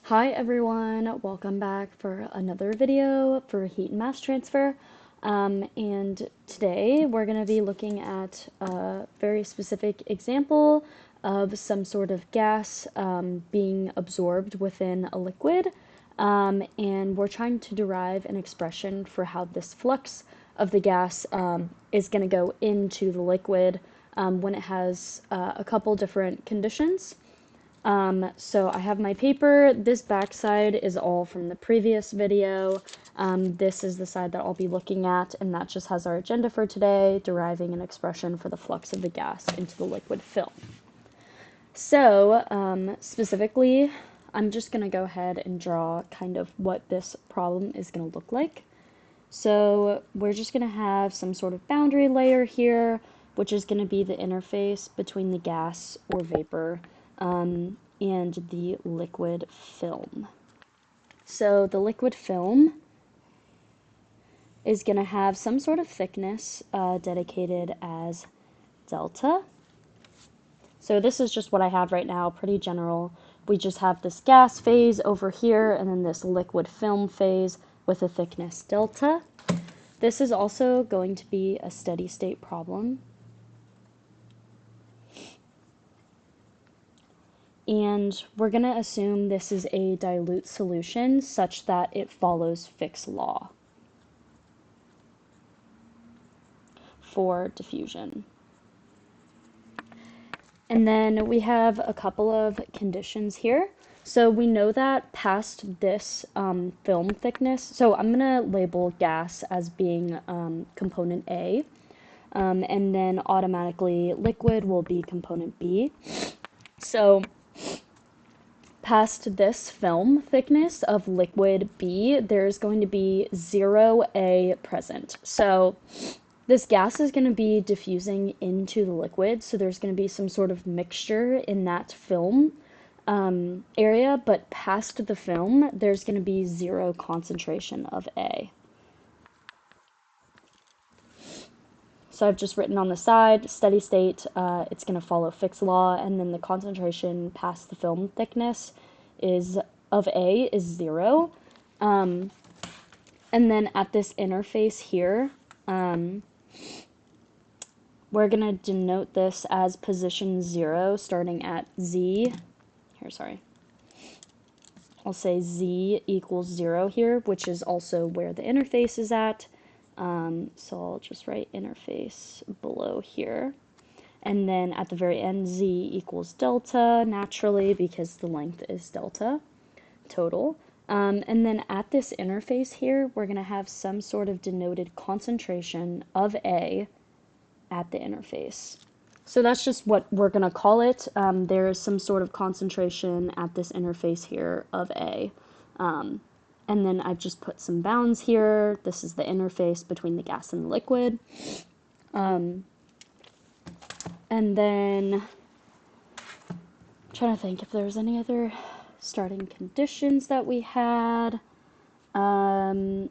Hi everyone, welcome back for another video for heat and mass transfer. And today we're going to be looking at a very specific example of some sort of gas being absorbed within a liquid. And we're trying to derive an expression for how this flux of the gas is going to go into the liquid when it has a couple different conditions. So I have my paper. This backside is all from the previous video. This is the side that I'll be looking at, and that just has our agenda for today, deriving an expression for the flux of the gas into the liquid film. So, specifically, I'm just going to go ahead and draw kind of what this problem is going to look like. So we're just going to have some sort of boundary layer here, which is going to be the interface between the gas or vapor and the liquid film. So the liquid film is going to have some sort of thickness dedicated as delta. So this is just what I have right now, pretty general. We just have this gas phase over here and then this liquid film phase with a thickness delta. This is also going to be a steady state problem. And we're going to assume this is a dilute solution such that it follows Fick's law for diffusion. And then we have a couple of conditions here. So we know that past this film thickness, so I'm going to label gas as being component A, and then automatically liquid will be component B. So past this film thickness of liquid B, there's going to be 0A present. So this gas is going to be diffusing into the liquid, so there's going to be some sort of mixture in that film area, but past the film, there's going to be 0 concentration of A. So I've just written on the side, steady state, it's going to follow Fick's law, and then the concentration past the film thickness of A is 0. And then at this interface here, we're going to denote this as position 0 starting at Z. I'll say Z equals 0 here, which is also where the interface is at. So I'll just write interface below here. And then at the very end, Z equals delta, naturally, because the length is delta total. And then at this interface here, we're going to have some sort of denoted concentration of A at the interface. So that's just what we're going to call it. There is some sort of concentration at this interface here of A. And then I've just put some bounds here. This is the interface between the gas and the liquid. And then I'm trying to think if there's any other starting conditions that we had. I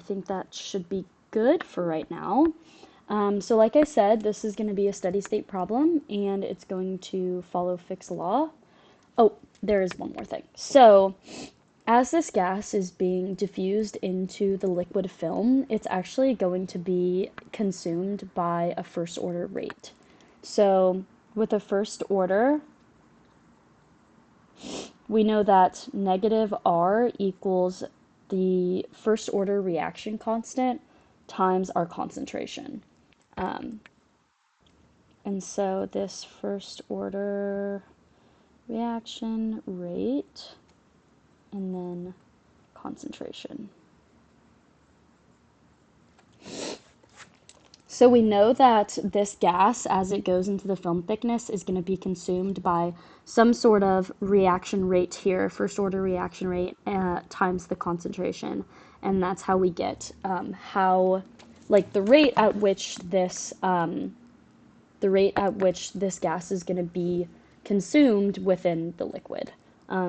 think that should be good for right now. So like I said, this is going to be a steady state problem, and it's going to follow Fick's law. Oh, there is one more thing. So as this gas is being diffused into the liquid film, it's actually going to be consumed by a first order rate. So with a first order, we know that negative R equals the first order reaction constant times our concentration. And so this first order reaction rate and then concentration. So we know that this gas, as it goes into the film thickness, is going to be consumed by some sort of reaction rate here, first order reaction rate times the concentration. And that's how we get the rate at which this gas is going to be consumed within the liquid.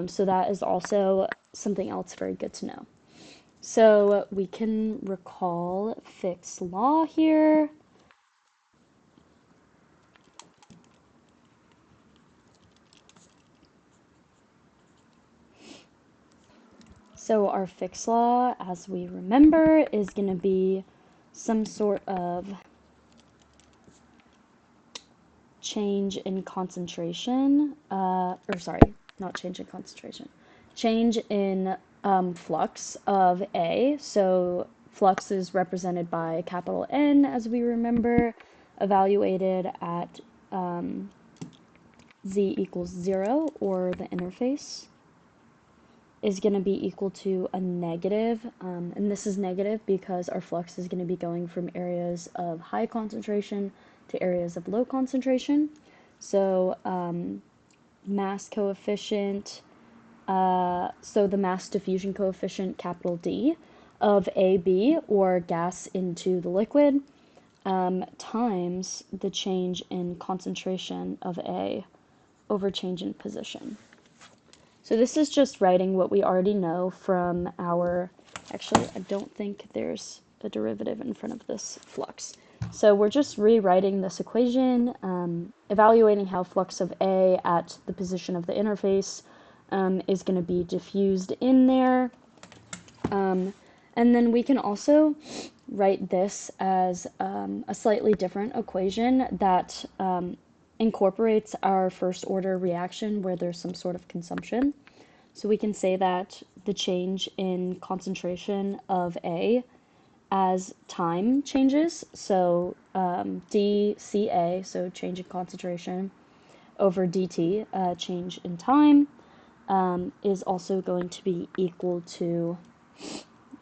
So that is also something else very good to know. So we can recall Fick's law here. So our Fick's law, as we remember, is going to be some sort of change in concentration, change in flux of A. So flux is represented by capital N, as we remember, evaluated at z equals 0, or the interface is going to be equal to a negative, and this is negative because our flux is going to be going from areas of high concentration to areas of low concentration. So mass coefficient, so the mass diffusion coefficient, capital D, of AB, or gas into the liquid, times the change in concentration of A over change in position. So this is just writing what we already know from our, actually I don't think there's a derivative in front of this flux. So we're just rewriting this equation, evaluating how flux of A at the position of the interface is going to be diffused in there. And then we can also write this as a slightly different equation that incorporates our first order reaction where there's some sort of consumption. So we can say that the change in concentration of A as time changes, so dCA, so change in concentration, over dt, change in time, is also going to be equal to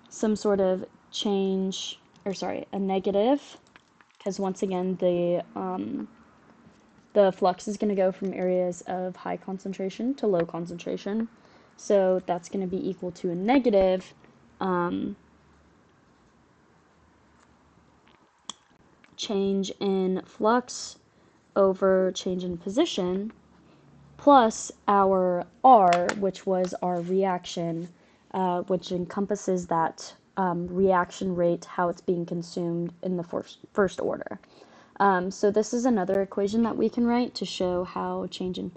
some sort of change, a negative, because once again the flux is going to go from areas of high concentration to low concentration. So that's going to be equal to a negative change in flux over change in position, plus our R, which was our reaction, which encompasses that reaction rate, how it's being consumed in the first order. So this is another equation that we can write to show how change in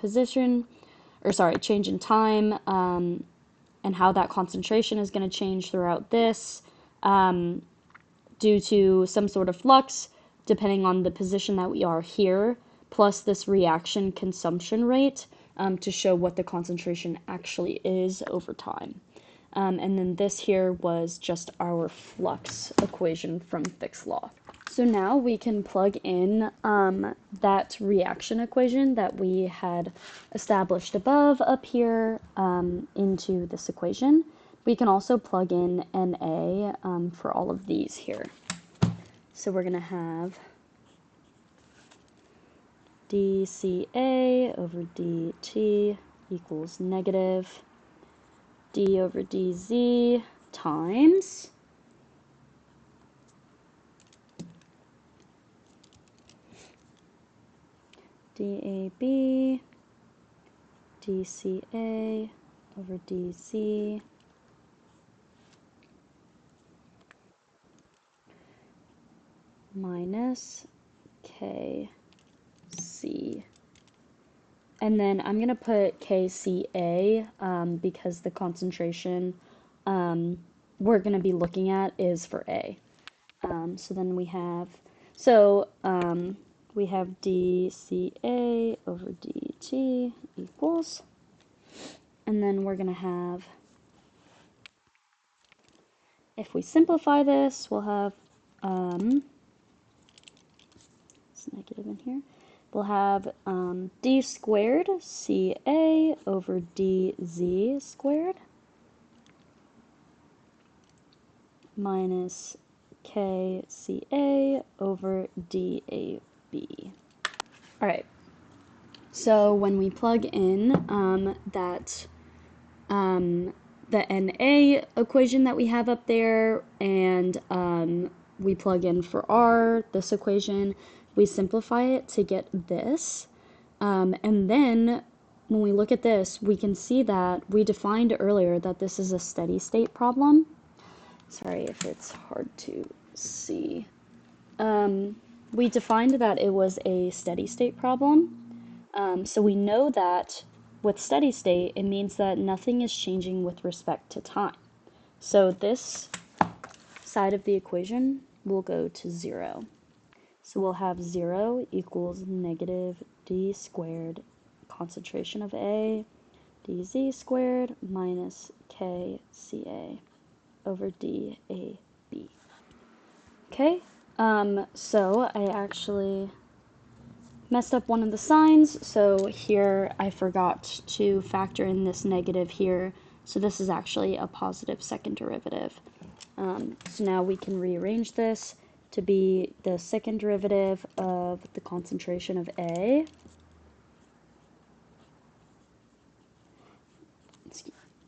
change in time, and how that concentration is going to change throughout this due to some sort of flux, depending on the position that we are here, plus this reaction consumption rate to show what the concentration actually is over time. And then this here was just our flux equation from Fick's law. So now we can plug in that reaction equation that we had established above up here into this equation. We can also plug in Na for all of these here. So we're going to have dCA over dt equals negative d over dz times dAB dCA over dz minus kc. And then I'm going to put kCa because the concentration we're going to be looking at is for A. So then we have dCA over dt equals, and then we're going to have, if we simplify this, we'll have, it's negative in here, we'll have d squared Ca over dz squared minus kCa over dAB. All right, so when we plug in the Na equation that we have up there, and we plug in for R, this equation, we simplify it to get this, and then when we look at this, we can see that we defined earlier that this is a steady state problem. Sorry if it's hard to see. We defined that it was a steady state problem. So we know that with steady state, it means that nothing is changing with respect to time. So this side of the equation will go to 0. So we'll have 0 equals negative d squared concentration of A dz squared minus kCa over dAb. Okay, so I actually messed up one of the signs, so here I forgot to factor in this negative here, so this is actually a positive second derivative. So now we can rearrange this to be the second derivative of the concentration of A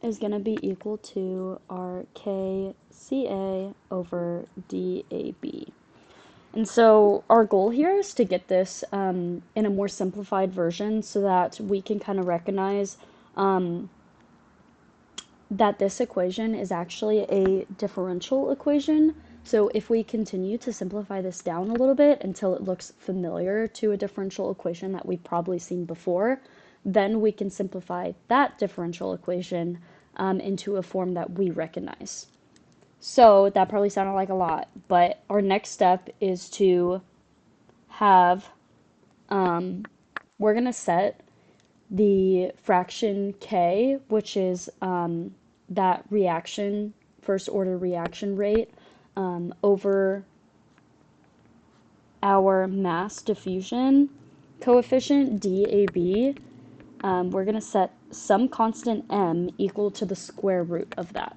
is going to be equal to our kCa over dAb. And so our goal here is to get this in a more simplified version so that we can kind of recognize that this equation is actually a differential equation. So if we continue to simplify this down a little bit until it looks familiar to a differential equation that we've probably seen before, then we can simplify that differential equation into a form that we recognize. So that probably sounded like a lot, but our next step is to have, we're going to set the fraction k, which is that reaction, first order reaction rate, over our mass diffusion coefficient, dAb. We're going to set some constant m equal to the square root of that.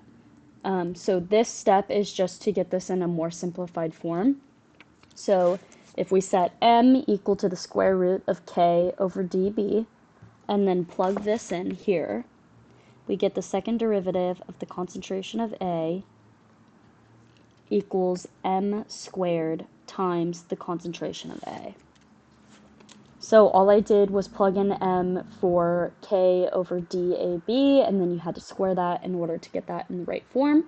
So this step is just to get this in a more simplified form. So if we set m equal to the square root of k over dB, and then plug this in here, we get the second derivative of the concentration of A equals m squared times the concentration of A. So all I did was plug in m for k over dAb, and then you had to square that in order to get that in the right form.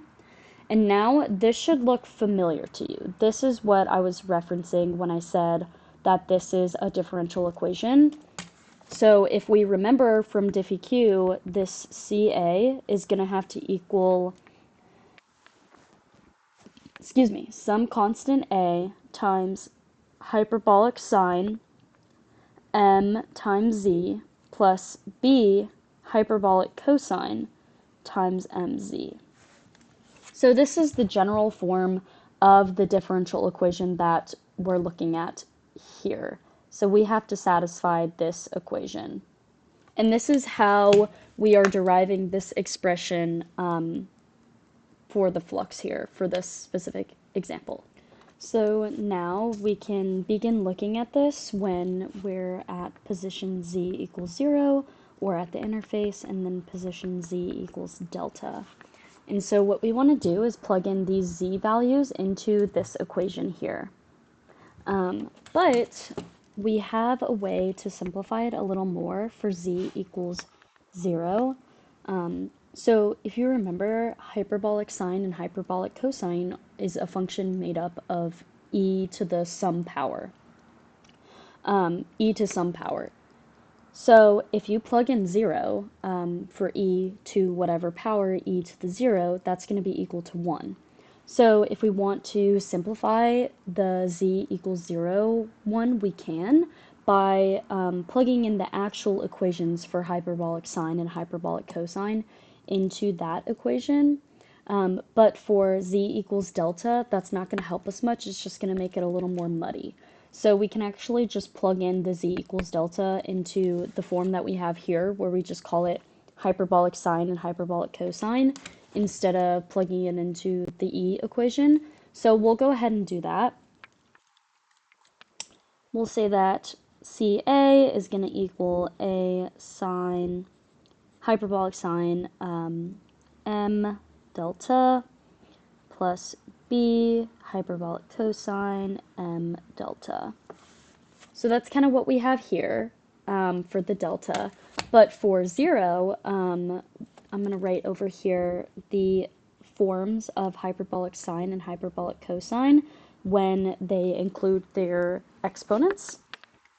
And now this should look familiar to you. This is what I was referencing when I said that this is a differential equation. So if we remember from diffie-q, this Ca is going to have to equal, some constant A times hyperbolic sine m times z plus b hyperbolic cosine times mz. So this is the general form of the differential equation that we're looking at here. So we have to satisfy this equation. And this is how we are deriving this expression for the flux here, for this specific example. So now we can begin looking at this when we're at position z equals 0, or at the interface, and then position z equals delta. And so what we want to do is plug in these z values into this equation here. But we have a way to simplify it a little more for z equals 0. So if you remember, hyperbolic sine and hyperbolic cosine is a function made up of e to the some power. E to some power. So if you plug in 0 for e to whatever power e to the 0, that's going to be equal to 1. So if we want to simplify the z equals 0 one, we can by plugging in the actual equations for hyperbolic sine and hyperbolic cosine into that equation. But for z equals delta, that's not going to help us much. It's just going to make it a little more muddy. So we can actually just plug in the z equals delta into the form that we have here, where we just call it hyperbolic sine and hyperbolic cosine, instead of plugging it into the e equation. So we'll go ahead and do that. We'll say that Ca is going to equal a sine, hyperbolic sine m delta plus b hyperbolic cosine m delta. So that's kind of what we have here for the delta. But for 0, I'm going to write over here the forms of hyperbolic sine and hyperbolic cosine when they include their exponents.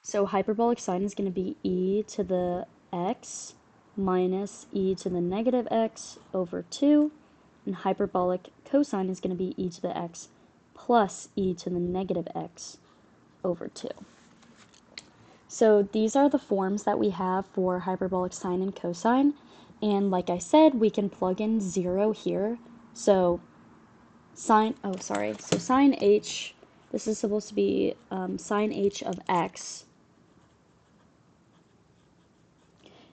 So hyperbolic sine is going to be e to the x minus e to the negative x over 2. and hyperbolic cosine is going to be e to the x plus e to the negative x over 2. So these are the forms that we have for hyperbolic sine and cosine. And like I said, we can plug in 0 here. So sine h, this is supposed to be sine h of x,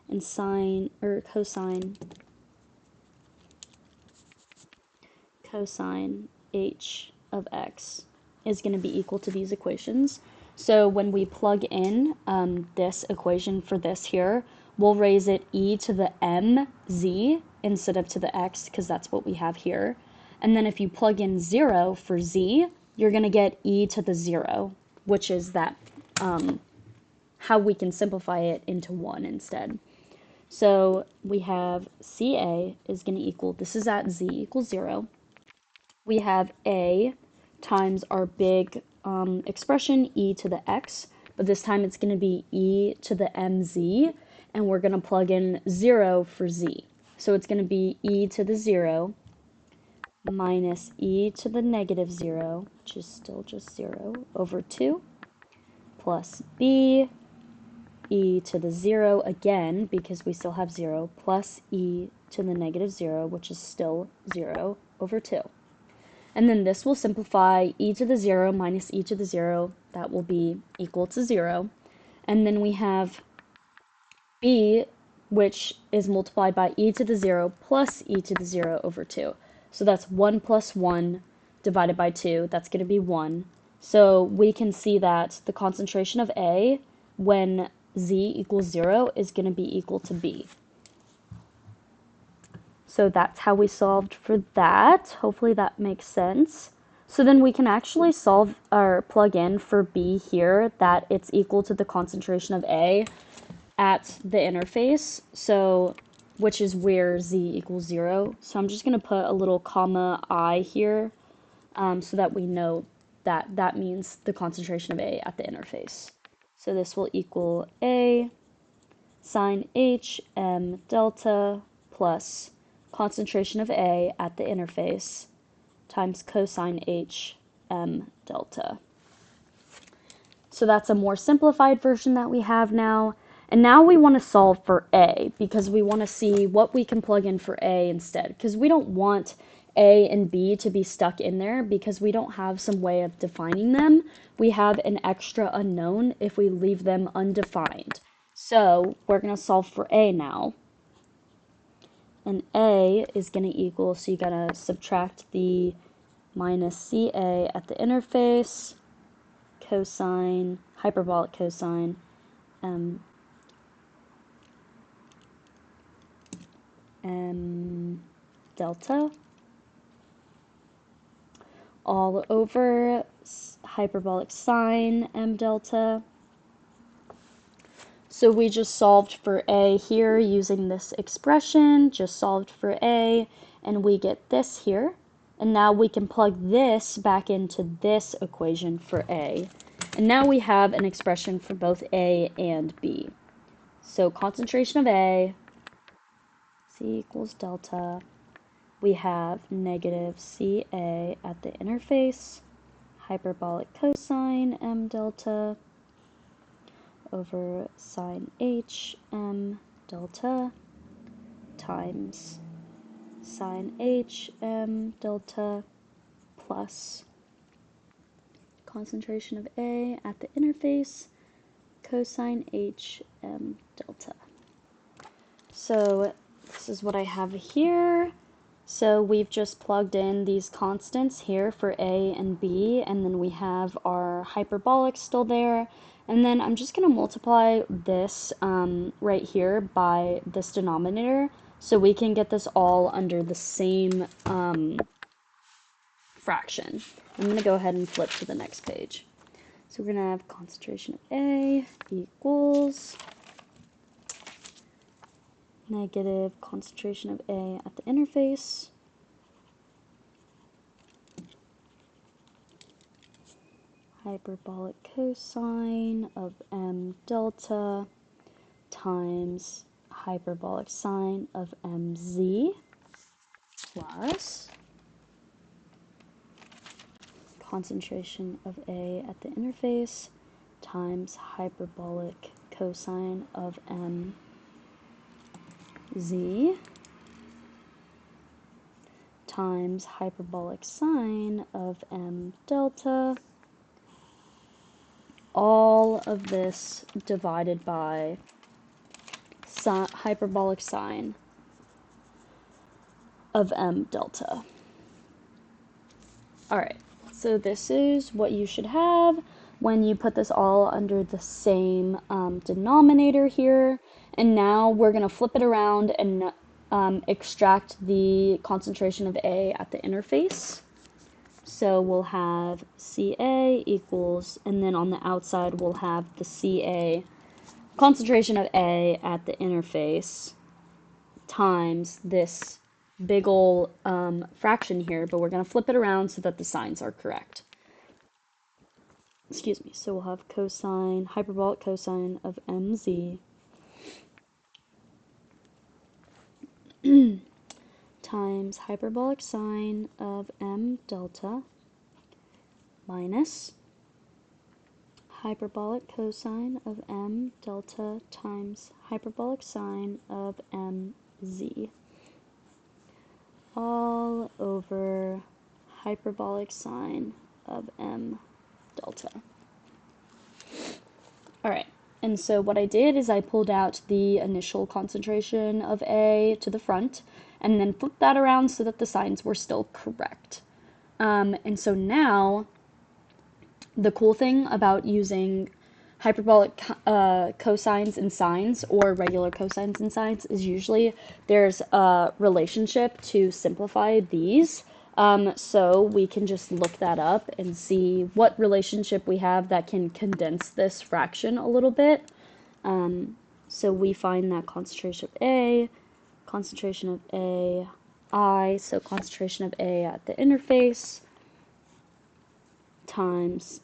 and cosine h of x is going to be equal to these equations. So when we plug in this equation for this here, we'll raise it e to the mz instead of to the x, because that's what we have here. And then if you plug in 0 for z, you're going to get e to the 0, which is that how we can simplify it into 1 instead. So we have CA is going to equal, this is at z equals 0. We have a times our big expression e to the x, but this time it's going to be e to the mz, and we're going to plug in 0 for z. So it's going to be e to the 0 minus e to the negative 0, which is still just 0, over 2, plus b, e to the 0 again, because we still have 0, plus e to the negative 0, which is still 0, over 2. And then this will simplify, e to the 0 minus e to the 0, that will be equal to 0. And then we have b, which is multiplied by e to the 0 plus e to the 0 over 2. So that's 1 plus 1 divided by 2, that's going to be 1. So we can see that the concentration of A when z equals 0 is going to be equal to B. So that's how we solved for that. Hopefully that makes sense. So then we can actually solve or plug in for B here that it's equal to the concentration of A at the interface, so which is where z equals 0. So I'm just going to put a little comma I here so that we know that that means the concentration of A at the interface. So this will equal A sine h m delta plus concentration of A at the interface times cosine h m delta. So that's a more simplified version that we have now. And now we want to solve for A, because we want to see what we can plug in for A instead, because we don't want A and B to be stuck in there because we don't have some way of defining them. We have an extra unknown if we leave them undefined. So we're going to solve for A now. And A is going to equal, so you got to subtract the minus CA at the interface, cosine, hyperbolic cosine, m delta, all over hyperbolic sine m delta. So we just solved for A here using this expression, just solved for A, and we get this here. And now we can plug this back into this equation for A. And now we have an expression for both A and B. So concentration of A, C equals delta. We have negative CA at the interface, hyperbolic cosine m delta over sine h m delta times sine h m delta plus concentration of A at the interface, cosine h m delta. So this is what I have here. So we've just plugged in these constants here for A and B, and then we have our hyperbolic still there. And then I'm just going to multiply this right here by this denominator, so we can get this all under the same fraction. I'm going to go ahead and flip to the next page. So we're going to have concentration of A equals negative concentration of A at the interface hyperbolic cosine of m delta times hyperbolic sine of mz plus concentration of A at the interface times hyperbolic cosine of mz times hyperbolic sine of m delta, all of this divided by hyperbolic sine of m delta. Alright, so this is what you should have when you put this all under the same denominator here. And now we're going to flip it around and extract the concentration of A at the interface. So we'll have Ca equals, and then on the outside we'll have the Ca, concentration of A at the interface, times this big ol' fraction here, but we're going to flip it around so that the signs are correct. Excuse me, so we'll have cosine, hyperbolic cosine of mz times hyperbolic sine of m delta minus hyperbolic cosine of m delta times hyperbolic sine of mz, all over hyperbolic sine of m delta. Alright, and so what I did is I pulled out the initial concentration of A to the front, and then flipped that around so that the signs were still correct. And so now, the cool thing about using hyperbolic cosines and sines, or regular cosines and sines, is usually there's a relationship to simplify these. So we can just look that up and see what relationship we have that can condense this fraction a little bit. So we find that concentration of A, concentration of A, I, so concentration of A at the interface, times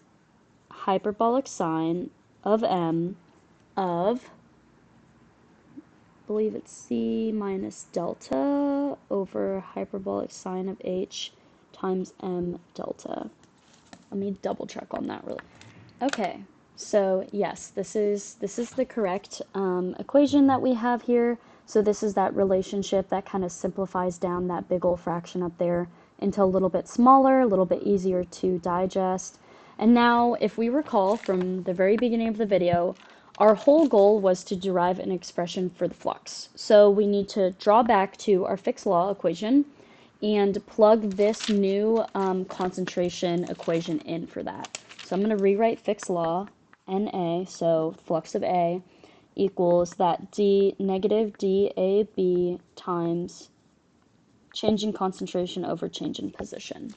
hyperbolic sine of M of, I believe it's C minus delta over hyperbolic sine of H times M delta. Let me double check on that really. Okay, so yes, this is the correct equation that we have here. So this is that relationship that kind of simplifies down that big old fraction up there into a little bit smaller, a little bit easier to digest. And now, if we recall from the very beginning of the video, our whole goal was to derive an expression for the flux. So we need to draw back to our Fick's law equation and plug this new concentration equation in for that. So I'm going to rewrite Fick's law, Na, so flux of A, equals that negative dAB times change in concentration over change in position.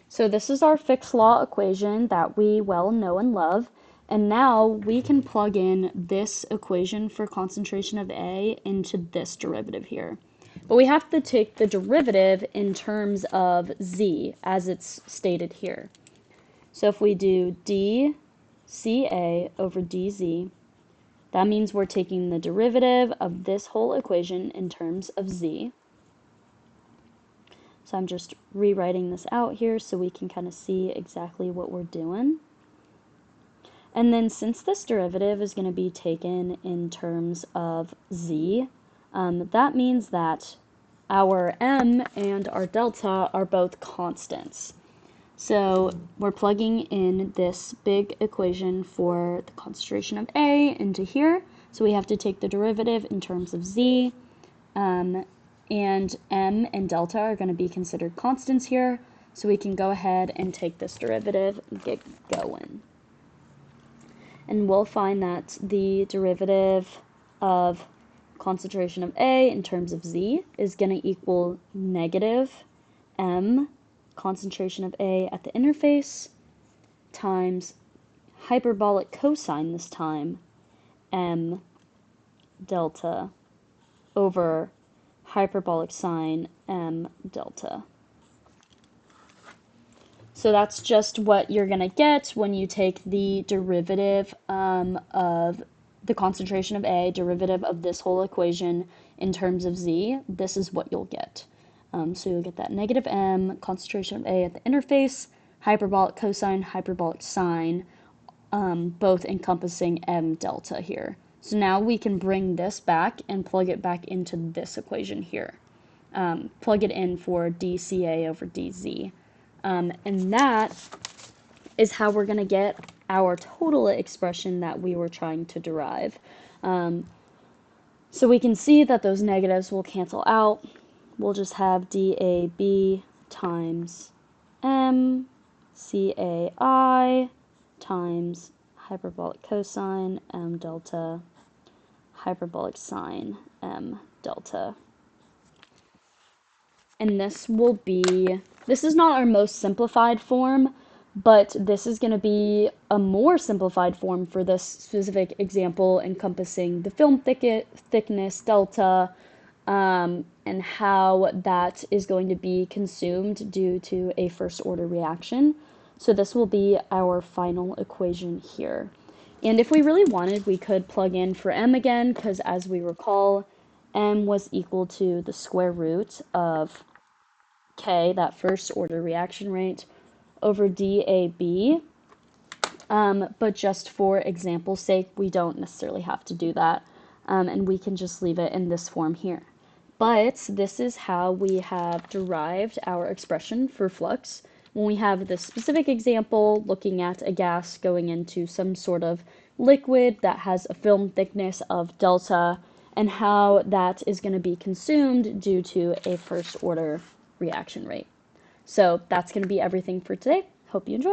So this is our Fick's law equation that we well know and love. And now we can plug in this equation for concentration of A into this derivative here. But we have to take the derivative in terms of Z, as it's stated here. So if we do dCA over dZ, that means we're taking the derivative of this whole equation in terms of Z. So I'm just rewriting this out here so we can kind of see exactly what we're doing. And then since this derivative is going to be taken in terms of Z, that means that our M and our delta are both constants. So we're plugging in this big equation for the concentration of A into here. So we have to take the derivative in terms of Z. And M and delta are going to be considered constants here. So we can go ahead and take this derivative and get going. And we'll find that the derivative of concentration of A in terms of Z is going to equal negative M, concentration of A at the interface, times hyperbolic cosine this time, M delta over hyperbolic sine M delta. So that's just what you're going to get when you take the derivative of the concentration of A, derivative of this whole equation in terms of Z. This is what you'll get. So you'll get that negative m, concentration of A at the interface, hyperbolic cosine, hyperbolic sine, both encompassing m delta here. So now we can bring this back and plug it back into this equation here. Plug it in for dCA over dZ. And that is how we're going to get our total expression that we were trying to derive. So we can see that those negatives will cancel out. We'll just have dAB times m CAI times hyperbolic cosine m delta hyperbolic sine m delta. And this is not our most simplified form, but this is going to be a more simplified form for this specific example, encompassing the film thickness delta, and how that is going to be consumed due to a first order reaction. So this will be our final equation here. And if we really wanted, we could plug in for m again, because as we recall, m was equal to the square root of k, that first order reaction rate, over dAB. But just for example's sake, we don't necessarily have to do that, and we can just leave it in this form here. But this is how we have derived our expression for flux when we have this specific example looking at a gas going into some sort of liquid that has a film thickness of delta, and how that is going to be consumed due to a first order reaction rate. So that's going to be everything for today. Hope you enjoyed.